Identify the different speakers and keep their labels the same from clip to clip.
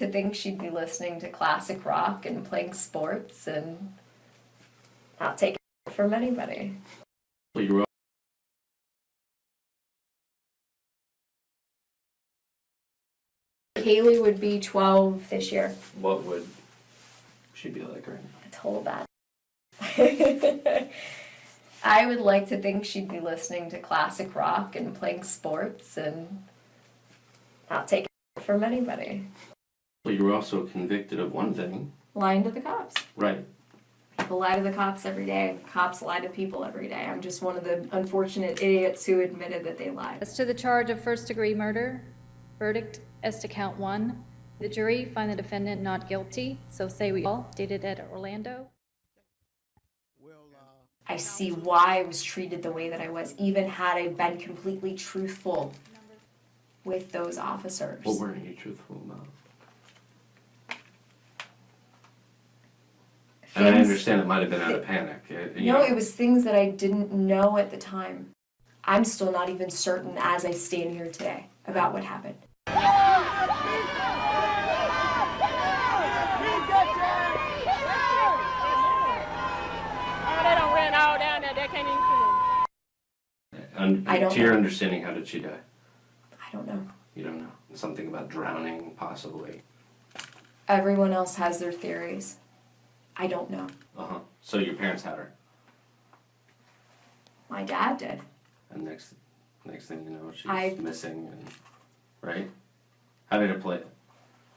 Speaker 1: To think she'd be listening to classic rock and playing sports and not taking it from anybody.
Speaker 2: Well, you were
Speaker 1: Kaylee would be 12 this year.
Speaker 2: What would she be like right now?
Speaker 1: It's whole bad. I would like to think she'd be listening to classic rock and playing sports and not taking it from anybody.
Speaker 2: Well, you were also convicted of one thing.
Speaker 1: Lying to the cops.
Speaker 2: Right.
Speaker 1: People lie to the cops every day. Cops lie to people every day. I'm just one of the unfortunate idiots who admitted that they lied.
Speaker 3: As to the charge of first-degree murder, verdict as to count 1. The jury find the defendant not guilty, so say we all, dated at Orlando.
Speaker 1: I see why I was treated the way that I was, even had I been completely truthful with those officers.
Speaker 2: What weren't you truthful about? And I understand it might have been out of panic.
Speaker 1: No, it was things that I didn't know at the time. I'm still not even certain as I stand here today about what happened.
Speaker 2: And
Speaker 1: I don't
Speaker 2: to your
Speaker 1: know.
Speaker 2: understanding, how did she die?
Speaker 1: I don't know.
Speaker 2: You don't know. Something about drowning, possibly.
Speaker 1: Everyone else has their theories. I don't know.
Speaker 2: So your parents had her,
Speaker 1: My dad did.
Speaker 2: and next thing you know, she's
Speaker 1: I-
Speaker 2: missing, and right? How did it play?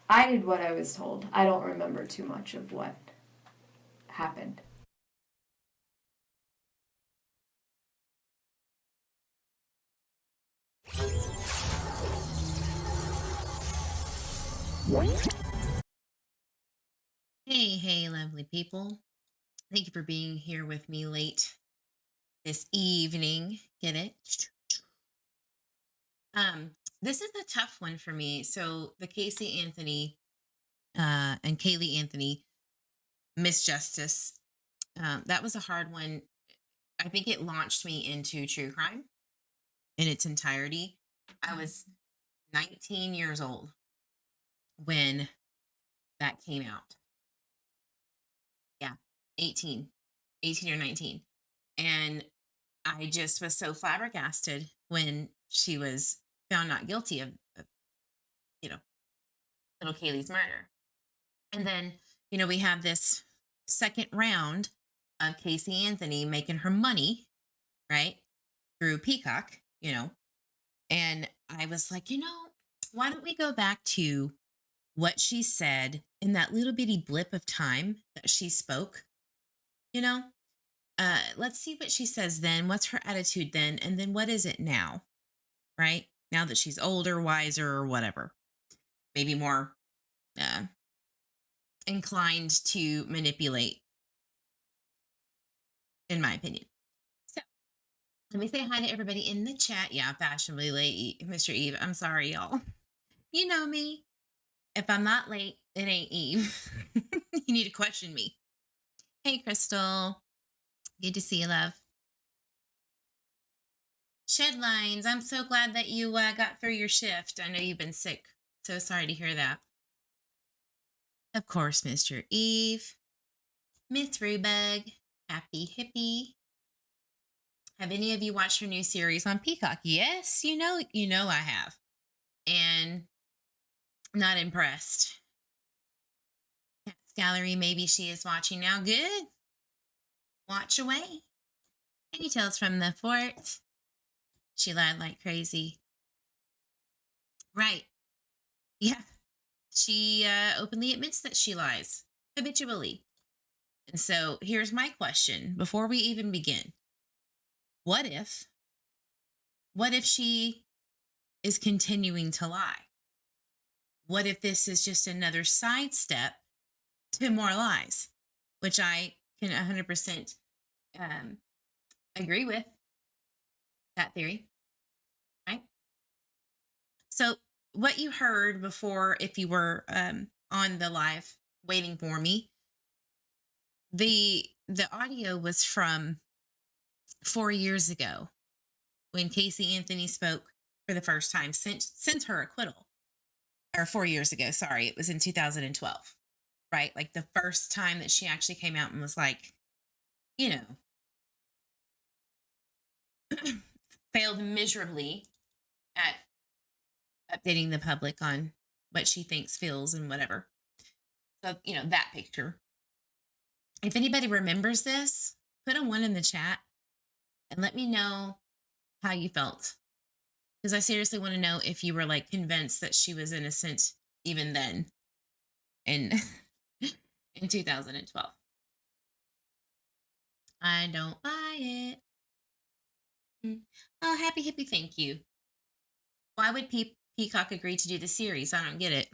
Speaker 1: I did what I was told. I don't remember too much of what happened.
Speaker 4: Hey, lovely people. Thank you for being here with me late this evening. Get it? This is a tough one for me. So the Casey Anthony and Kaylee Anthony misjustice, that was a hard one. I think it launched me into true crime in its entirety. I was 19 years old when that came out. Yeah, 18 or 19. And I just was so flabbergasted when she was found not guilty of you know, little Kaylee's murder. And then, we have this second round of Casey Anthony making her money, right? Through Peacock, And I was like, why don't we go back to what she said in that little bitty blip of time that she spoke? Let's see what she says then. What's her attitude then? And then what is it now? Right? Now that she's older, wiser, or whatever. Maybe more inclined to manipulate, in my opinion. So let me say hi to everybody in the chat. Yeah, fashionably late, Mr. Eve. I'm sorry, y'all. You know me. If I'm not late, it ain't Eve. You need to question me. Hey, Crystal. Good to see you, love. Shed lines. I'm so glad that you got through your shift. I know you've been sick. So sorry to hear that. Of course, Mr. Eve. Miss Rubug. Happy Hippie. Have any of you watched her new series on Peacock? Yes, you know I have. And not impressed. Cats Gallery, maybe she is watching now. Good. Watch away. Any tales from the fort? She lied like crazy. Right. Yeah. She openly admits that she lies habitually. And so here's my question before we even begin. What if she is continuing to lie? What if this is just another sidestep to more lies? Which I can 100% agree with that theory, right? So what you heard before, if you were on the live waiting for me, the audio was from 4 years ago when Casey Anthony spoke for the first time since her acquittal. or 4 years ago. Sorry, it was in 2012, right? Like the first time that she actually came out and was like, you know, failed miserably at updating the public on what she thinks, feels, and whatever. So, that picture. If anybody remembers this, put a 1 in the chat and let me know how you felt. Because I seriously want to know if you were like convinced that she was innocent even then in in 2012. I don't buy it. Oh, happy hippie, thank you. Why would Peacock agree to do the series? I don't get it.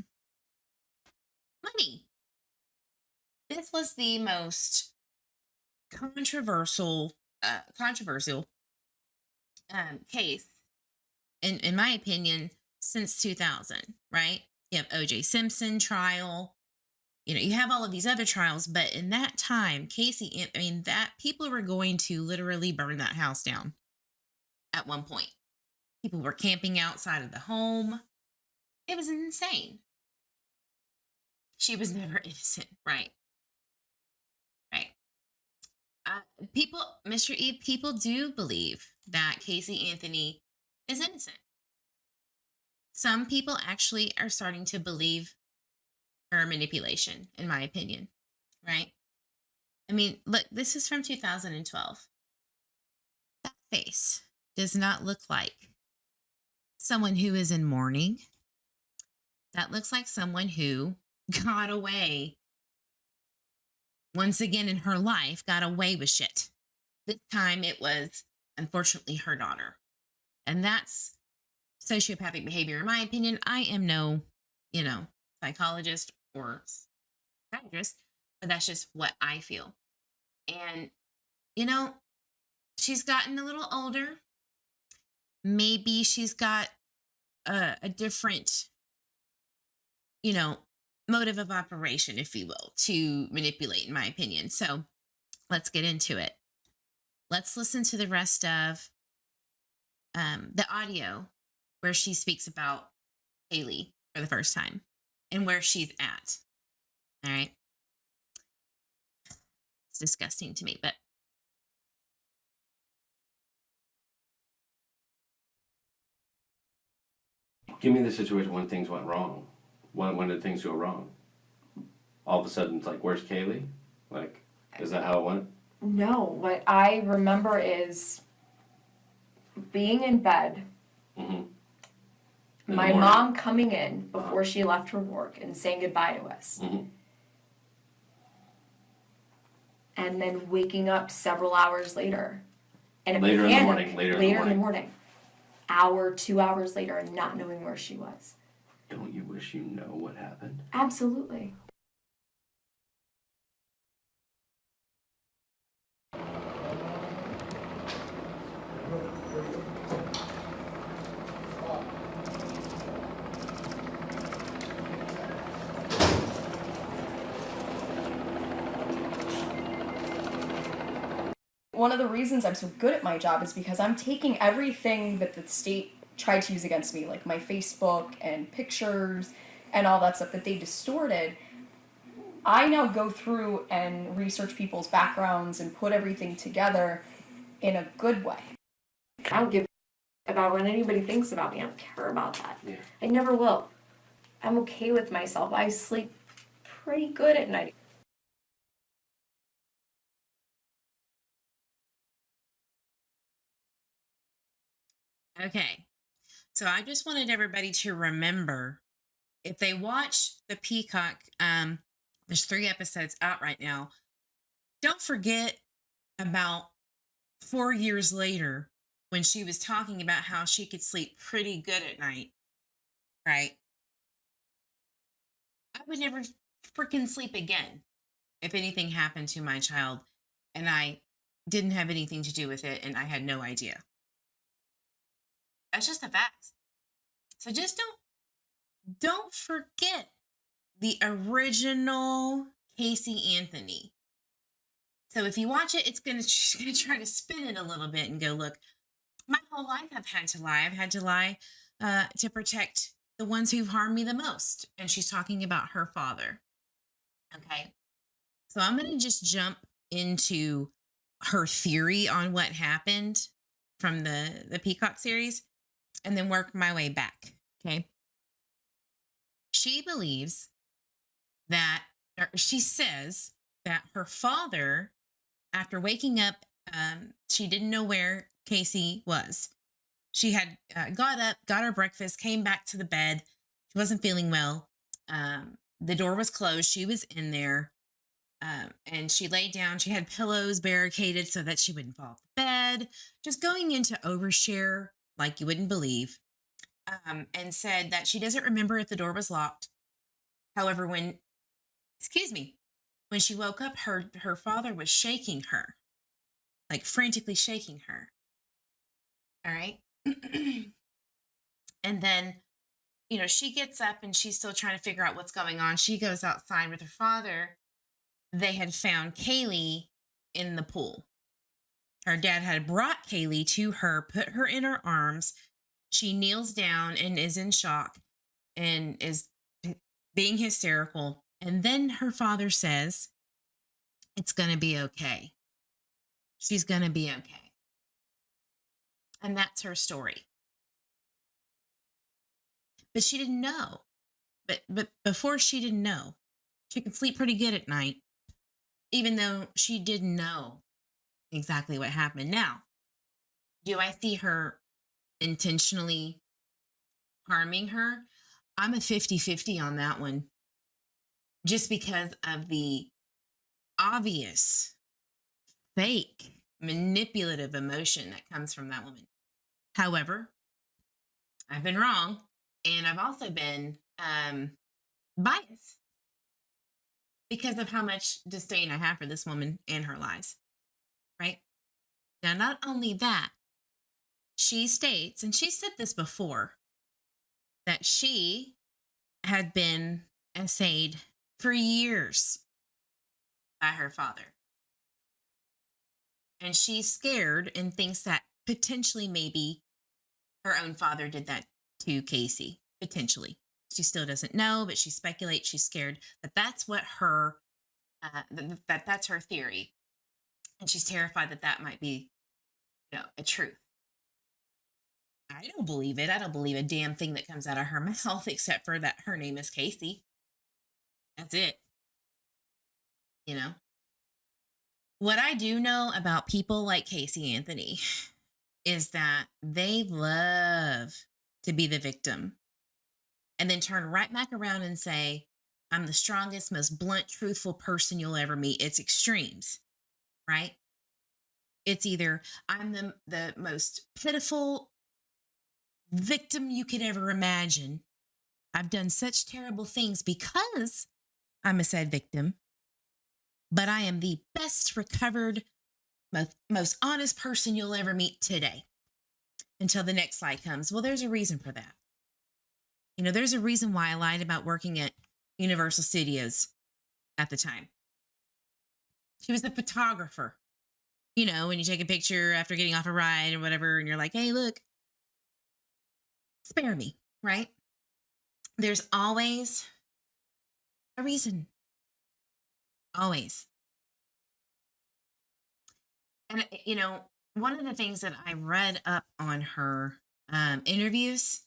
Speaker 4: Money. This was the most controversial case in my opinion since 2000, right? You have OJ Simpson trial, you have all of these other trials, but in that time, that people were going to literally burn that house down at one point. People were camping outside of the home. It was insane. She was never innocent, right? Right. Mr. E, people do believe that Casey Anthony is innocent. Some people actually are starting to believe her manipulation, in my opinion, right? I mean, look, this is from 2012. That face does not look like someone who is in mourning. That looks like someone who got away. Once again in her life, got away with shit. This time it was, unfortunately, her daughter. And that's sociopathic behavior, in my opinion. I am no, psychologist or psychiatrist, but that's just what I feel. And, she's gotten a little older. Maybe she's got a different, motive of operation, if you will, to manipulate, in my opinion. So let's get into it. Let's listen to the rest of the audio where she speaks about Haley for the first time and where she's at. All right. It's disgusting to me, but.
Speaker 2: Give me the situation when things went wrong. When did things go wrong? All of a sudden, it's like, where's Kaylee? Like, is that how it went?
Speaker 1: No, what I remember is being in bed,
Speaker 2: Mm-hmm. In the
Speaker 1: my
Speaker 2: morning.
Speaker 1: mom coming in before she left for work and saying goodbye to us.
Speaker 2: Mm-hmm.
Speaker 1: And then waking up several hours later. And a
Speaker 2: Later in the
Speaker 1: panic,
Speaker 2: morning, later in the morning.
Speaker 1: Hour, 2 hours later, and not knowing where she was.
Speaker 2: Don't you wish you know what happened?
Speaker 1: Absolutely.
Speaker 5: One of the reasons I'm so good at my job is because I'm taking everything that the state tried to use against me, like my Facebook and pictures and all that stuff that they distorted. I now go through and research people's backgrounds and put everything together in a good way.
Speaker 1: I don't give about what anybody thinks about me. I don't care about that.
Speaker 2: Yeah.
Speaker 1: I never will. I'm okay with myself. I sleep pretty good at night.
Speaker 4: Okay. So I just wanted everybody to remember, if they watch the Peacock, there's 3 episodes out right now. Don't forget about 4 years later when she was talking about how she could sleep pretty good at night, right? I would never freaking sleep again if anything happened to my child and I didn't have anything to do with it and I had no idea. That's just a fact. So just don't forget the original Casey Anthony. So if you watch it, she's gonna try to spin it a little bit and go, look, my whole life I've had to lie. I've had to lie to protect the ones who've harmed me the most. And she's talking about her father. Okay. So I'm going to just jump into her theory on what happened from the Peacock series and then work my way back. Okay. She believes that, or she says that her father, after waking up, she didn't know where Casey was. She had got up, got her breakfast, came back to the bed. She wasn't feeling well. The door was closed. She was in there. And she laid down. She had pillows barricaded so that she wouldn't fall off the bed. Just going into overshare like you wouldn't believe. And said that she doesn't remember if the door was locked. However, when she woke up, her father was shaking her, like frantically shaking her. All right. And then, she gets up and she's still trying to figure out what's going on. She goes outside with her father. They had found Kaylee in the pool. Her dad had brought Kaylee to her, put her in her arms. She kneels down and is in shock and is being hysterical. And then her father says, "It's going to be okay. She's going to be okay." And that's her story. But she didn't know. But before she didn't know, she could sleep pretty good at night, even though she didn't know exactly what happened. Now, do I see her intentionally harming her? I'm a 50-50 on that one. Just because of the obvious, fake, manipulative emotion that comes from that woman. However, I've been wrong. And I've also been biased because of how much disdain I have for this woman and her lies. Right? Now, not only that, she states, and she said this before, that she had been essayed for years by her father. And she's scared and thinks that potentially maybe her own father did that to Casey. Potentially. She still doesn't know, but she speculates, she's scared that that's what her, that's her theory. And she's terrified that that might be, a truth. I don't believe it. I don't believe a damn thing that comes out of her mouth except for that her name is Casey. That's it. What I do know about people like Casey Anthony is that they love to be the victim and then turn right back around and say, "I'm the strongest, most blunt, truthful person you'll ever meet." It's extremes, right? It's either I'm the most pitiful victim you could ever imagine. I've done such terrible things because I'm a said victim, but I am the best recovered, most honest person you'll ever meet today. Until the next slide comes. Well, there's a reason for that. There's a reason why I lied about working at Universal Studios at the time. She was the photographer. When you take a picture after getting off a ride or whatever, and you're like, "Hey, look, spare me," right? There's always a reason. Always. And, one of the things that I read up on her interviews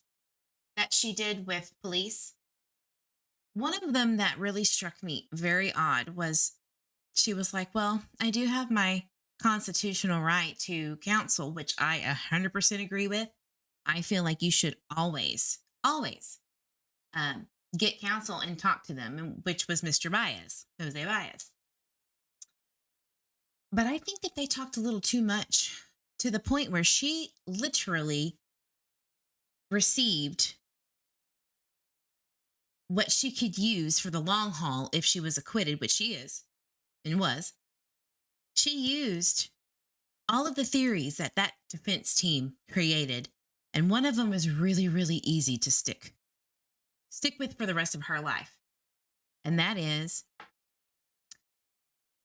Speaker 4: that she did with police, one of them that really struck me very odd was she was like, "Well, I do have my constitutional right to counsel," which I 100% agree with. I feel like you should always get counsel and talk to them, which was Mr. Baez, Jose Baez. But I think that they talked a little too much to the point where she literally received what she could use for the long haul if she was acquitted, which she is and was. She used all of the theories that defense team created, and one of them was really, really easy to stick with for the rest of her life. And that is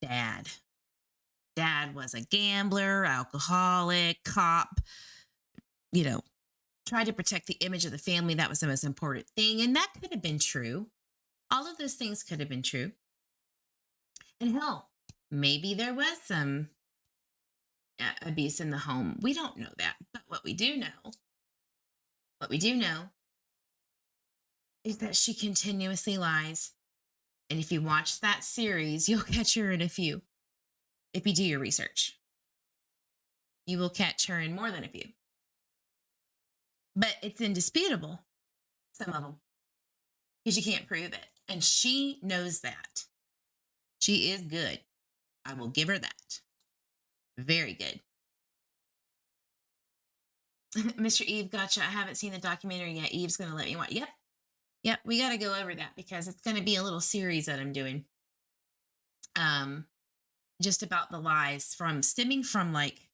Speaker 4: Dad. Dad was a gambler, alcoholic, cop, tried to protect the image of the family. That was the most important thing. And that could have been true. All of those things could have been true. And hell, maybe there was some abuse in the home. We don't know that. But what we do know is that she continuously lies. And if you watch that series, you'll catch her in a few. If you do your research, you will catch her in more than a few. But it's indisputable, some of them, because you can't prove it. And she knows that. She is good. I will give her that. Very good. Mr. Eve, gotcha. I haven't seen the documentary yet. Eve's going to let me watch. Yep. We got to go over that because it's going to be a little series that I'm doing. Just about the lies stemming from like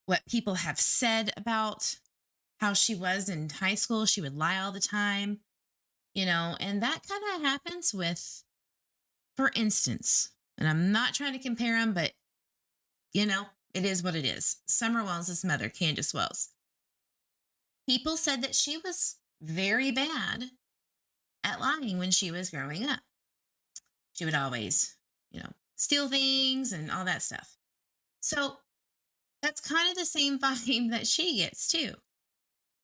Speaker 4: what people have said about how she was in high school. She would lie all the time, and that kind of happens with, for instance, and I'm not trying to compare them, but it is what it is. Summer Wells' mother, Candace Wells. People said that she was very bad at lying when she was growing up. She would always, steal things and all that stuff. So that's kind of the same vibe that she gets too.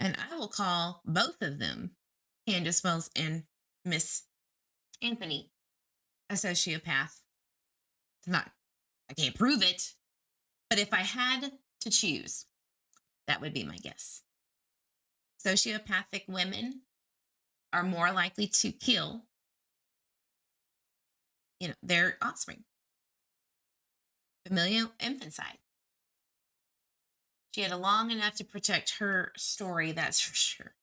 Speaker 4: And I will call both of them, Candace Wells and Miss Anthony, a sociopath. I can't prove it, but if I had to choose, that would be my guess. Sociopathic women are more likely to kill, their offspring. Familial infanticide. She had a long enough to protect her story, that's for sure.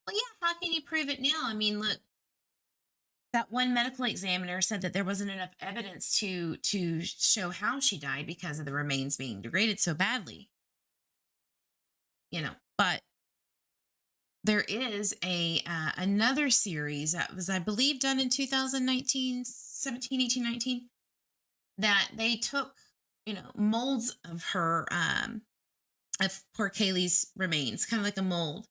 Speaker 4: Well, yeah, how can you prove it now? I mean, look, that one medical examiner said that there wasn't enough evidence to show how she died because of the remains being degraded so badly. But there is another series that was, I believe, done in 2019, 17, 18, 19, that they took, molds of her, of poor Kaylee's remains, kind of like a mold,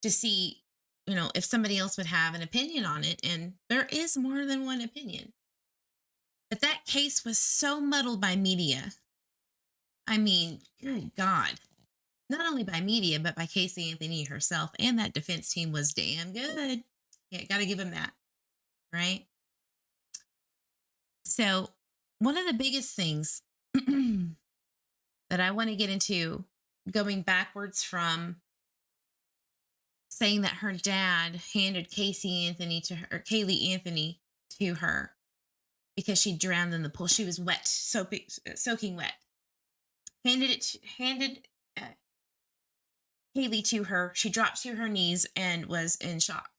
Speaker 4: to see, if somebody else would have an opinion on it. And there is more than one opinion. But that case was so muddled by media. I mean, good God. Not only by media, but by Casey Anthony herself. And that defense team was damn good. Yeah, got to give them that. Right? So one of the biggest things that I want to get into, going backwards from saying that her dad handed Casey Anthony to her, or Kaylee Anthony to her because she drowned in the pool. She was wet, soaking wet. Handed Kaylee to her. She dropped to her knees and was in shock.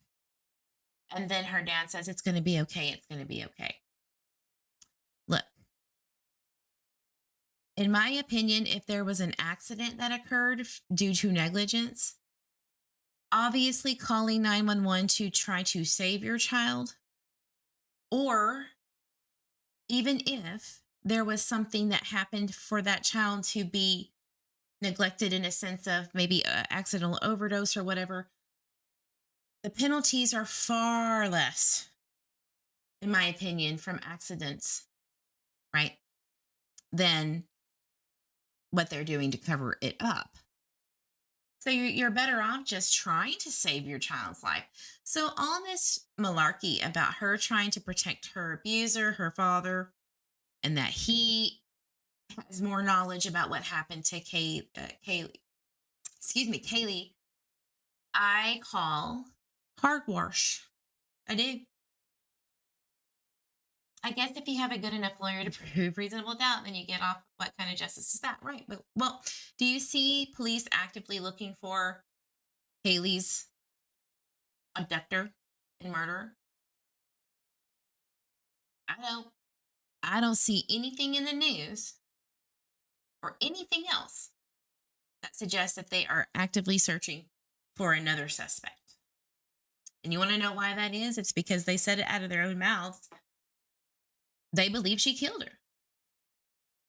Speaker 4: And then her dad says, "It's going to be okay. It's going to be okay." Look, in my opinion, if there was an accident that occurred due to negligence, obviously calling 911 to try to save your child, or even if there was something that happened for that child to be neglected in a sense of maybe an accidental overdose or whatever, the penalties are far less, in my opinion, from accidents, right, than what they're doing to cover it up. So you're better off just trying to save your child's life. So all this malarkey about her trying to protect her abuser, her father, and that he has more knowledge about what happened to Kaylee, I call hogwash. I do. I guess if you have a good enough lawyer to prove reasonable doubt, then you get off what kind of justice is that, right? But, well, do you see police actively looking for Kaylee's abductor and murderer? I don't see anything in the news or anything else that suggests that they are actively searching for another suspect. And you want to know why that is? It's because they said it out of their own mouths. They believe she killed her.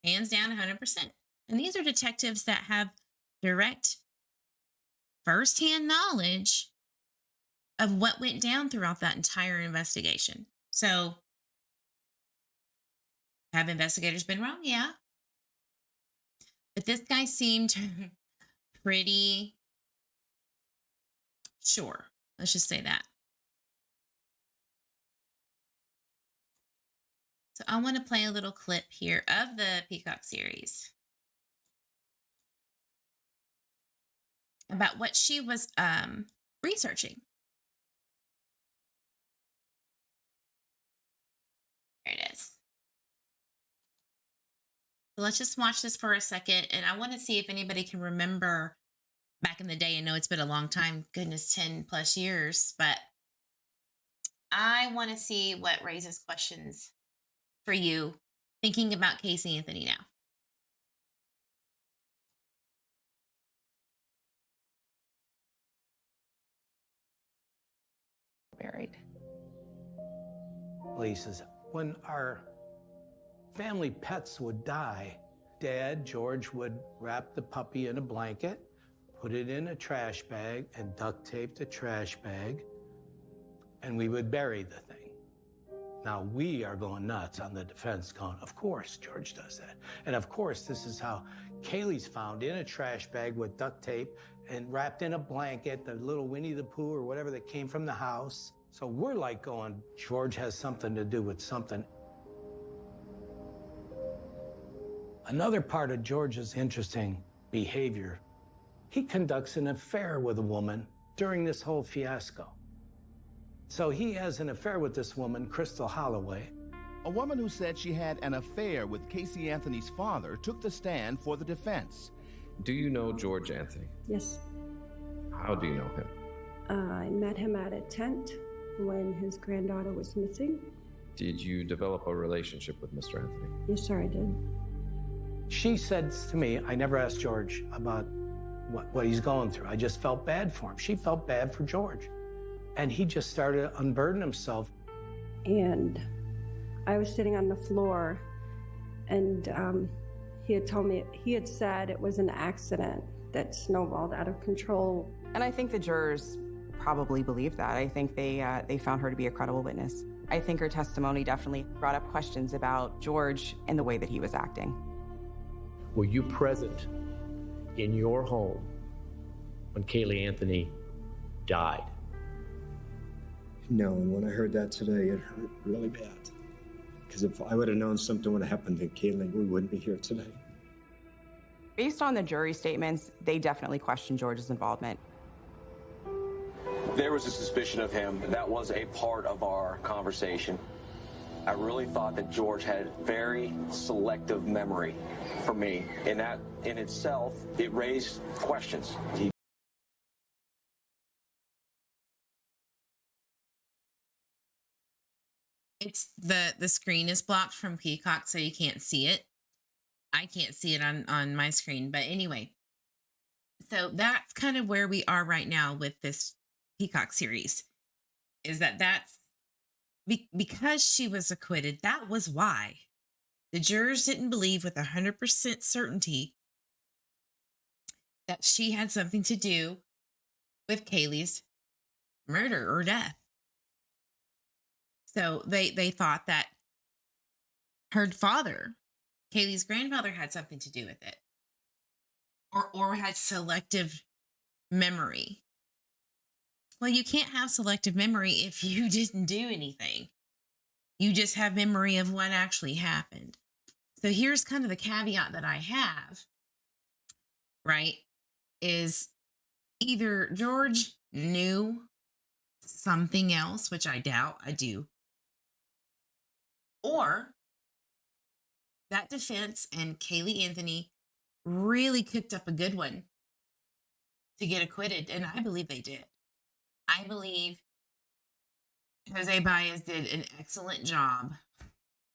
Speaker 4: Hands down, 100%. And these are detectives that have direct firsthand knowledge of what went down throughout that entire investigation. So, have investigators been wrong? Yeah. But this guy seemed pretty sure. Let's just say that. So I want to play a little clip here of the Peacock series about what she was researching. There it is. So let's just watch this for a second. And I want to see if anybody can remember back in the day. I know it's been a long time, goodness, 10 plus years, but I want to see what raises questions for you thinking about Casey Anthony now.
Speaker 6: Buried.
Speaker 7: Lee says, when our family pets would die, Dad, George, would wrap the puppy in a blanket, put it in a trash bag, and duct tape the trash bag, and we would bury the thing. Now, we are going nuts on the defense, going, of course, George does that. And of course, this is how Kaylee's found, in a trash bag with duct tape and wrapped in a blanket, the little Winnie the Pooh or whatever that came from the house. So we're like going, George has something to do with something. Another part of George's interesting behavior, he conducts an affair with a woman during this whole fiasco. So he has an affair with this woman, Crystal Holloway.
Speaker 8: A woman who said she had an affair with Casey Anthony's father took the stand for the defense.
Speaker 9: Do you know George Anthony?
Speaker 10: Yes.
Speaker 9: How do you know him?
Speaker 10: I met him at a tent when his granddaughter was missing.
Speaker 9: Did you develop a relationship with Mr. Anthony?
Speaker 10: Yes, sir, I did.
Speaker 7: She said to me, I never asked George about what he's going through. I just felt bad for him. She felt bad for George. And he just started to unburden himself.
Speaker 10: And I was sitting on the floor, and he had told me, he had said it was an accident that snowballed out of control.
Speaker 6: And I think the jurors probably believed that. I think they found her to be a credible witness. I think her testimony definitely brought up questions about George and the way that he was acting.
Speaker 11: Were you present in your home when Caylee Anthony died?
Speaker 12: No, and when I heard that today, it hurt really bad. Because if I would have known something would have happened to Caylee, we wouldn't be here today.
Speaker 6: Based on the jury statements, they definitely questioned George's involvement.
Speaker 13: There was a suspicion of him. That was a part of our conversation. I really thought that George had very selective memory for me. And that in itself, it raised questions.
Speaker 4: It's the screen is blocked from Peacock, so you can't see it. I can't see it on my screen. But anyway, so that's kind of where we are right now with this Peacock series, is that's because she was acquitted. That was why the jurors didn't believe with 100% certainty that she had something to do with Caylee's murder or death. So they thought that her father, Caylee's grandfather, had something to do with it, or had selective memory. Well, you can't have selective memory if you didn't do anything. You just have memory of what actually happened. So here's kind of the caveat that I have, right? Is either George knew something else, which I doubt, I do, or that defense and Caylee Anthony really cooked up a good one to get acquitted, and I believe they did. I believe Jose Baez did an excellent job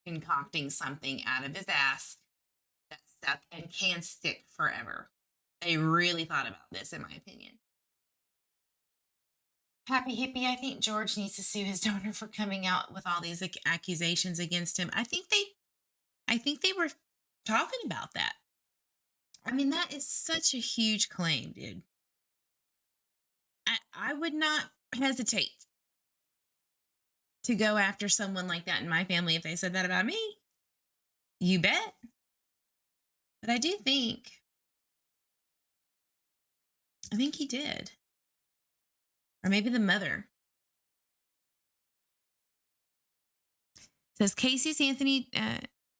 Speaker 4: concocting something out of his ass that stuck and can stick forever. They really thought about this, in my opinion. Happy Hippie, I think George needs to sue his donor for coming out with all these accusations against him. I think they were talking about that. I mean, that is such a huge claim, dude. I would not hesitate to go after someone like that in my family if they said that about me. You bet. But I think he did. Or maybe the mother. Says Casey's Anthony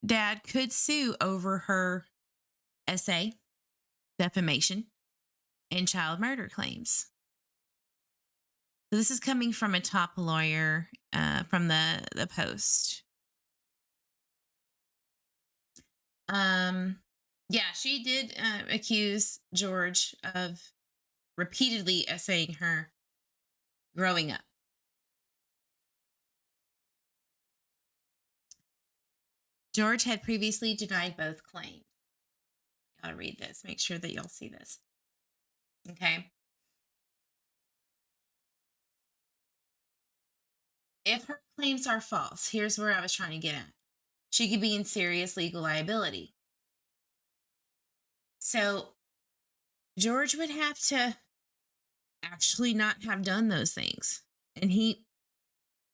Speaker 4: dad could sue over her essay, defamation, and child murder claims. So this is coming from a top lawyer from the Post. Yeah, she did accuse George of repeatedly essaying her growing up. George had previously denied both claims. I'll read this, make sure that y'all see this. Okay. If her claims are false, here's where I was trying to get at. She could be in serious legal liability. So George would have to actually not have done those things. And we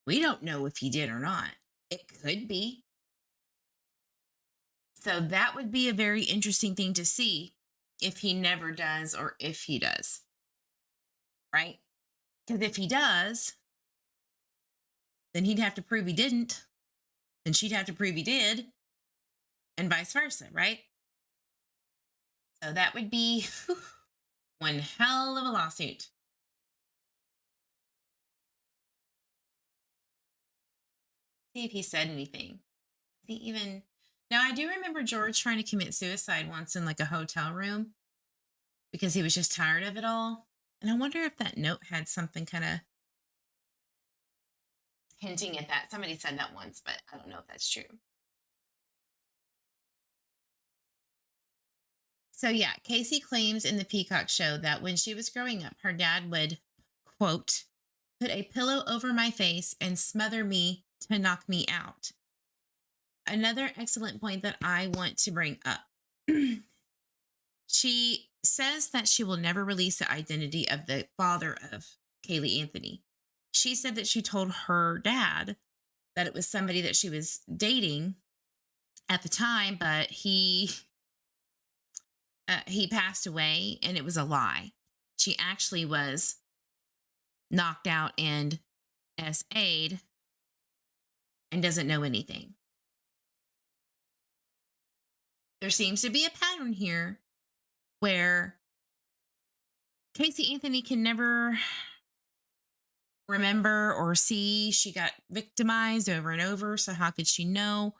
Speaker 4: don't know if he did or not. It could be. So that would be a very interesting thing to see if he never does or if he does. Right? Because if he does, then he'd have to prove he didn't. Then she'd have to prove he did. And vice versa, right? So that would be one hell of a lawsuit. See if he said anything. He even... Now, I do remember George trying to commit suicide once in like a hotel room because he was just tired of it all. And I wonder if that note had something kind of hinting at that. Somebody said that once, but I don't know if that's true. So yeah, Casey claims in the Peacock show that when she was growing up, her dad would, quote, put a pillow over my face and smother me to knock me out. Another excellent point that I want to bring up. She says that she will never release the identity of the father of Caylee Anthony. She said that she told her dad that it was somebody that she was dating at the time, but he passed away and it was a lie. She actually was knocked out and SA'd and doesn't know anything. There seems to be a pattern here where Casey Anthony can never remember or see. She got victimized over and over, so how could she know?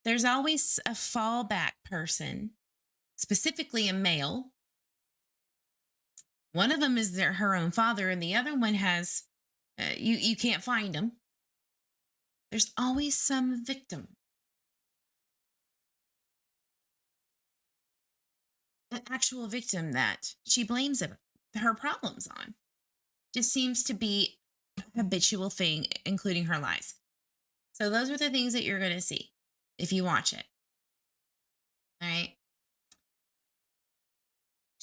Speaker 4: There's always a fallback person, specifically a male. One of them is her own father, and the other one has, you can't find him. There's always some victim. An actual victim that she blames her problems on. Just seems to be a habitual thing, including her lies. So those are the things that you're going to see if you watch it. All right.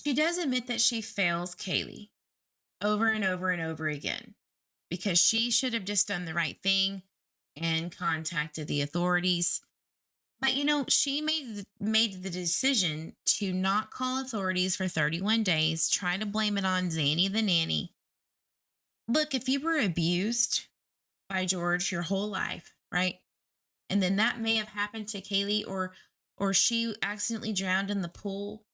Speaker 4: She does admit that she fails Caylee over and over and over again because she should have just done the right thing and contacted the authorities. But, you know, she made the decision to not call authorities for 31 days, try to blame it on Zanny the nanny. Look, if you were abused by George your whole life, right? And then that may have happened to Caylee or she accidentally drowned in the pool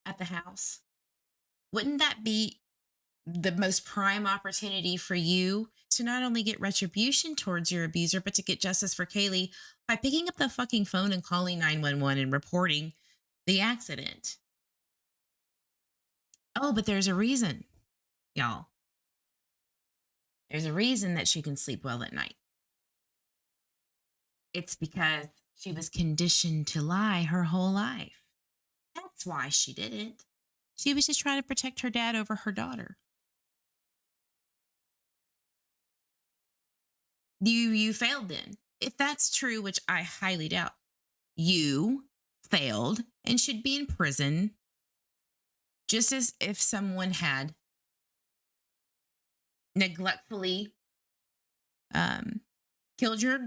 Speaker 4: at the house. Wouldn't that be the most prime opportunity for you to not only get retribution towards your abuser, but to get justice for Caylee by picking up the fucking phone and calling 911 and reporting the accident? Oh, but there's a reason, y'all. There's a reason that she can sleep well at night. It's because she was conditioned to lie her whole life. That's why she did it. She was just trying to protect her dad over her daughter. You failed then. If that's true, which I highly doubt, you failed and should be in prison just as if someone had neglectfully killed your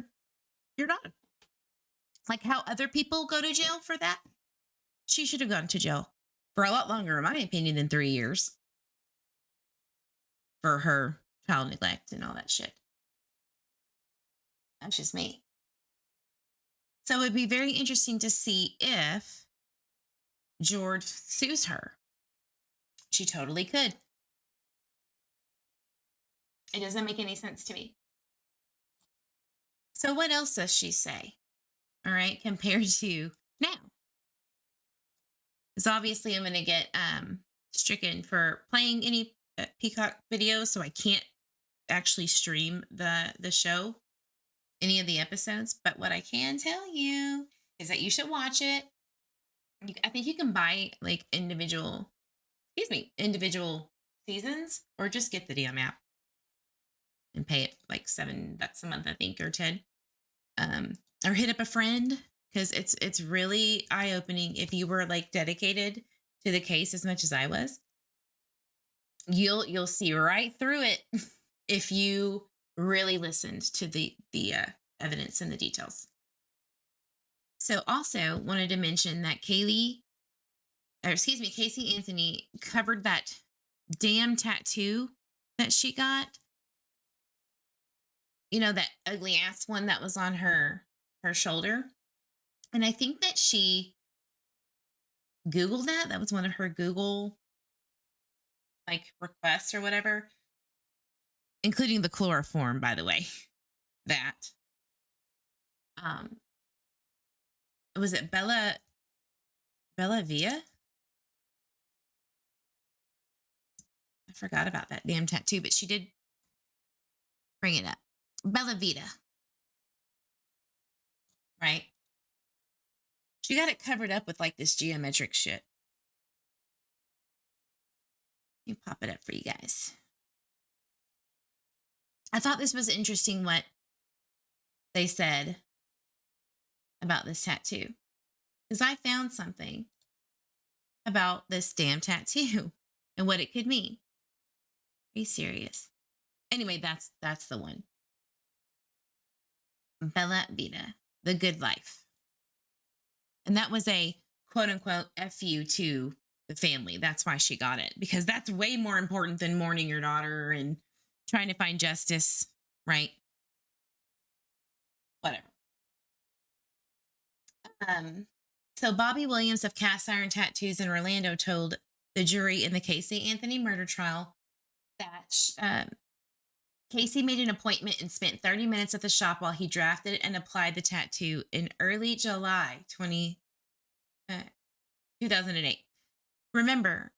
Speaker 4: daughter. Like how other people go to jail for that. She should have gone to jail for a lot longer, in my opinion, than 3 years for her child neglect and all that shit. That's just me. So it would be very interesting to see if George sues her. She totally could. It doesn't make any sense to me. So what else does she say? All right, compared to now. Because obviously I'm going to get stricken for playing any Peacock videos, so I can't actually stream the show, any of the episodes. But what I can tell you is that you should watch it. I think you can buy like individual seasons, or just get the damn app and pay it like $7 a month, I think, or 10. Or hit up a friend, because it's really eye-opening. If you were like dedicated to the case as much as I was, you'll see right through it if you really listened to the evidence and the details. So also wanted to mention that Casey Anthony covered that damn tattoo that she got. You know, that ugly ass one that was on her shoulder. And I think that she Googled that. That was one of her Google like requests or whatever, including the chloroform, by the way. That. Was it Bella Via? I forgot about that damn tattoo, but she did bring it up. Bella Vita. Right? She got it covered up with like this geometric shit. Let me pop it up for you guys. I thought this was interesting what they said about this tattoo, because I found something about this damn tattoo and what it could mean. Be serious. Anyway, that's the one. Bella Vita, the good life. And that was a quote unquote FU to the family. That's why she got it, because that's way more important than mourning your daughter and trying to find justice, right? Whatever. So Bobby Williams of Cast Iron Tattoos in Orlando told the jury in the Casey Anthony murder trial that Casey made an appointment and spent 30 minutes at the shop while he drafted and applied the tattoo in early July 2008. Remember,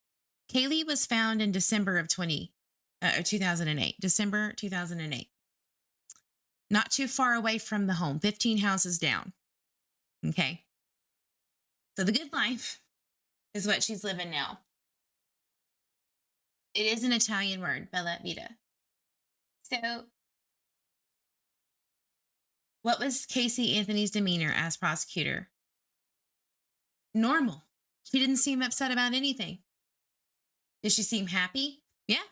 Speaker 4: Kaylee was found in December of 2008. December 2008. Not too far away from the home, 15 houses down. Okay. So the good life is what she's living now. It is an Italian word, bella vita. So what was Casey Anthony's demeanor as prosecutor? Normal. She didn't seem upset about anything. Did she seem happy? Yeah.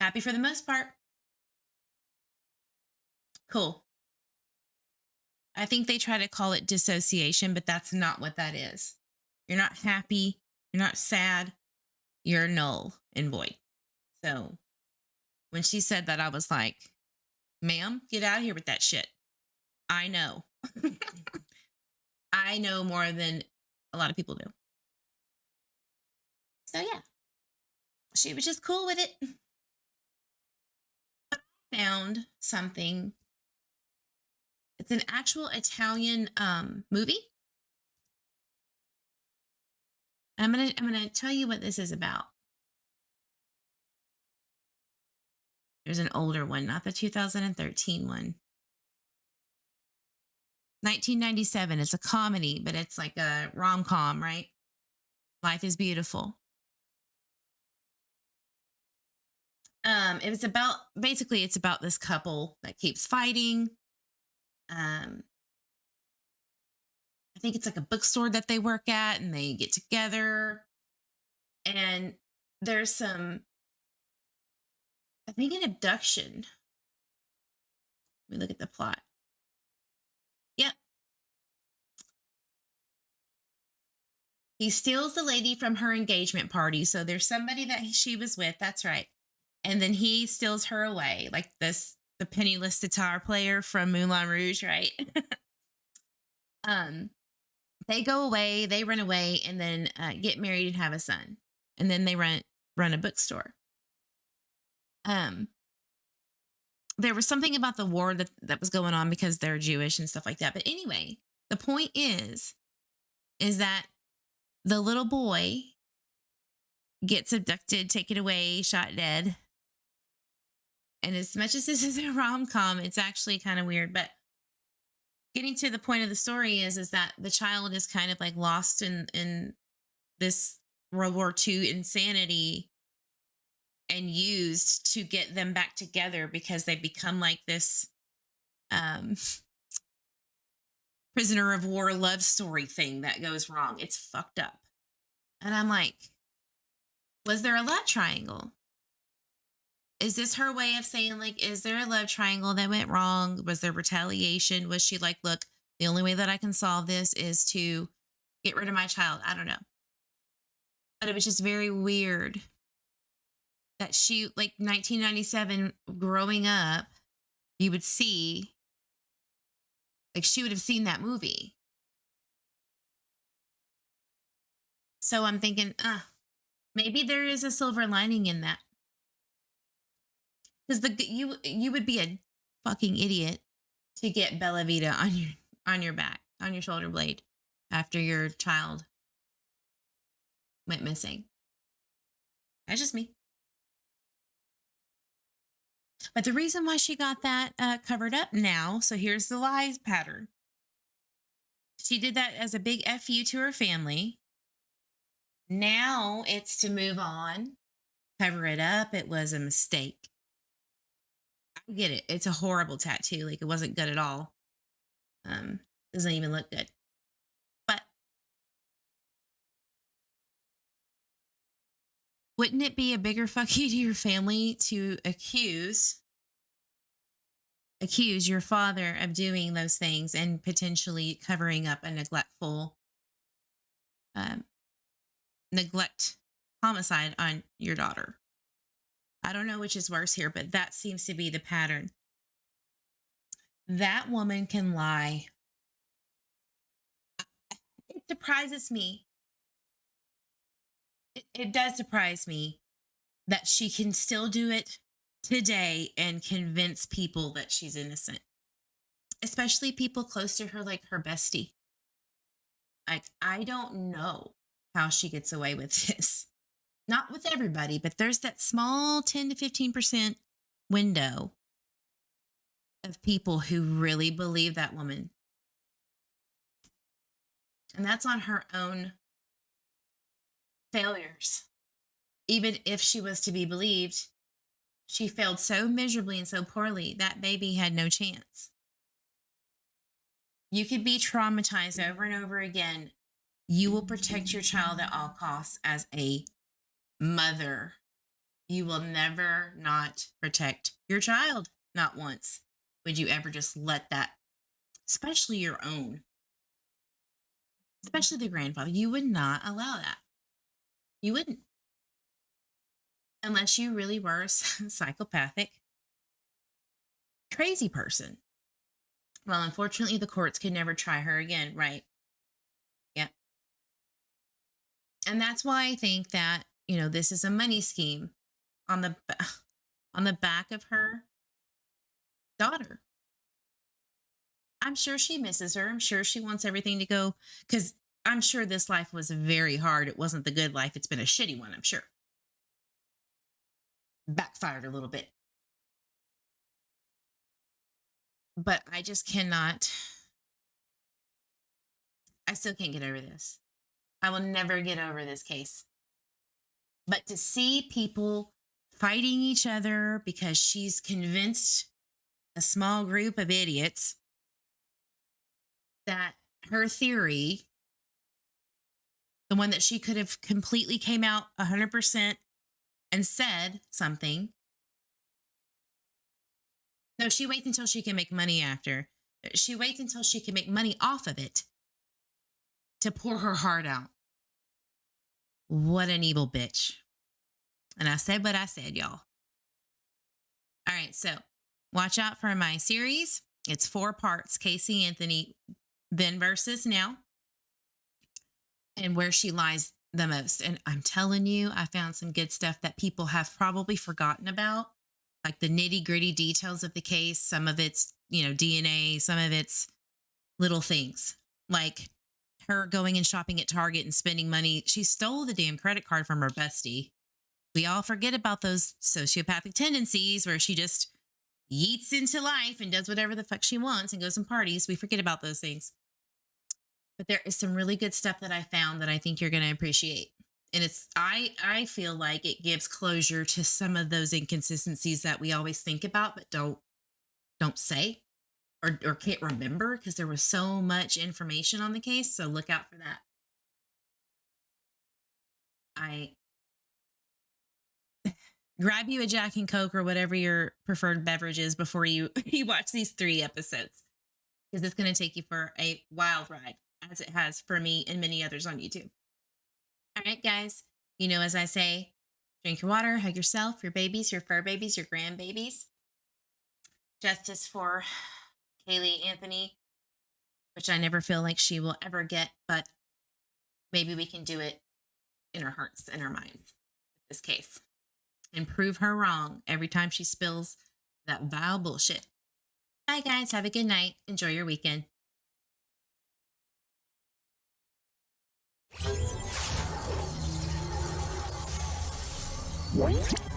Speaker 4: Happy for the most part. Cool. I think they try to call it dissociation, but that's not what that is. You're not happy. You're not sad. You're null and void. So when she said that, I was like, ma'am, get out of here with that shit. I know. I know more than a lot of people do. So yeah, she was just cool with it. But I found something. It's an actual Italian movie. I'm gonna tell you what this is about. There's an older one, not the 2013 one. 1997. It's a comedy, but it's like a rom-com, right? Life is Beautiful. It was about, basically it's about this couple that keeps fighting. I think it's like a bookstore that they work at, and they get together, and there's some I think an abduction. Let me look at the plot. Yep. He steals the lady from her engagement party. So there's somebody that she was with. That's right. And then he steals her away, like the penniless guitar player from Moulin Rouge, right? They go away, they run away, and then get married and have a son. And then they run a bookstore. There was something about the war that was going on because they're Jewish and stuff like that. But anyway, the point is that the little boy gets abducted, taken away, shot dead. And as much as this is a rom-com, it's actually kind of weird. But getting to the point of the story is that the child is kind of like lost in this World War II insanity and used to get them back together because they become like this prisoner of war love story thing that goes wrong. It's fucked up. And I'm like, was there a love triangle? Is this her way of saying, like, is there a love triangle that went wrong? Was there retaliation? Was she like, look, the only way that I can solve this is to get rid of my child? I don't know. But it was just very weird that she, like 1997, growing up, you would see, like, she would have seen that movie. So I'm thinking, maybe there is a silver lining in that. Because you would be a fucking idiot to get Bella Vita on your back, on your shoulder blade, after your child went missing. That's just me. But the reason why she got that covered up now, so here's the lies pattern. She did that as a big FU to her family. Now it's to move on, cover it up. It was a mistake. I get it. It's a horrible tattoo. Like, it wasn't good at all. Doesn't even look good. But wouldn't it be a bigger fuck you to your family to accuse your father of doing those things and potentially covering up a neglectful neglect homicide on your daughter? I don't know which is worse here, but that seems to be the pattern. That woman can lie. It surprises me. It does surprise me that she can still do it today and convince people that she's innocent. Especially people close to her, like her bestie. Like, I don't know how she gets away with this. Not with everybody, but there's that small 10 to 15% window of people who really believe that woman. And that's on her own failures. Even if she was to be believed, she failed so miserably and so poorly, that baby had no chance. You could be traumatized over and over again. You will protect your child at all costs as a mother. You will never not protect your child. Not once would you ever just let that, especially your own, especially the grandfather, you would not allow that. You wouldn't. Unless you really were a psychopathic, crazy person. Well, unfortunately, the courts could never try her again, right? Yeah. And that's why I think that, you know, this is a money scheme on the back of her daughter. I'm sure she misses her. I'm sure she wants everything to go, because I'm sure this life was very hard. It wasn't the good life. It's been a shitty one, I'm sure. Backfired a little bit. But I just cannot. I still can't get over this. I will never get over this case. But to see people fighting each other because she's convinced a small group of idiots that her theory, the one that she could have completely came out 100% and said something, No, she waits until she can make money after. She waits until she can make money off of it to pour her heart out. What an evil bitch. And I said what I said, y'all. All right, so watch out for my series. It's 4 parts. Casey Anthony, then versus now, and where she lies the most. And I'm telling you, I found some good stuff that people have probably forgotten about, like the nitty gritty details of the case. Some of it's, DNA, some of it's little things like her going and shopping at Target and spending money. She stole the damn credit card from her bestie. We all forget about those sociopathic tendencies where she just yeets into life and does whatever the fuck she wants and goes and parties. We forget about those things. But there is some really good stuff that I found that I think you're going to appreciate. And I feel like it gives closure to some of those inconsistencies that we always think about but don't say or can't remember because there was so much information on the case. So look out for that. Grab you a Jack and Coke or whatever your preferred beverage is before you watch these 3 episodes, because it's going to take you for a wild ride, as it has for me and many others on YouTube. All right, guys, as I say, drink your water, hug yourself, your babies, your fur babies, your grandbabies. Justice for Caylee Anthony, which I never feel like she will ever get, but maybe we can do it in our hearts and our minds with this case and prove her wrong every time she spills that vile bullshit. Bye, guys. Have a good night. Enjoy your weekend.
Speaker 14: What?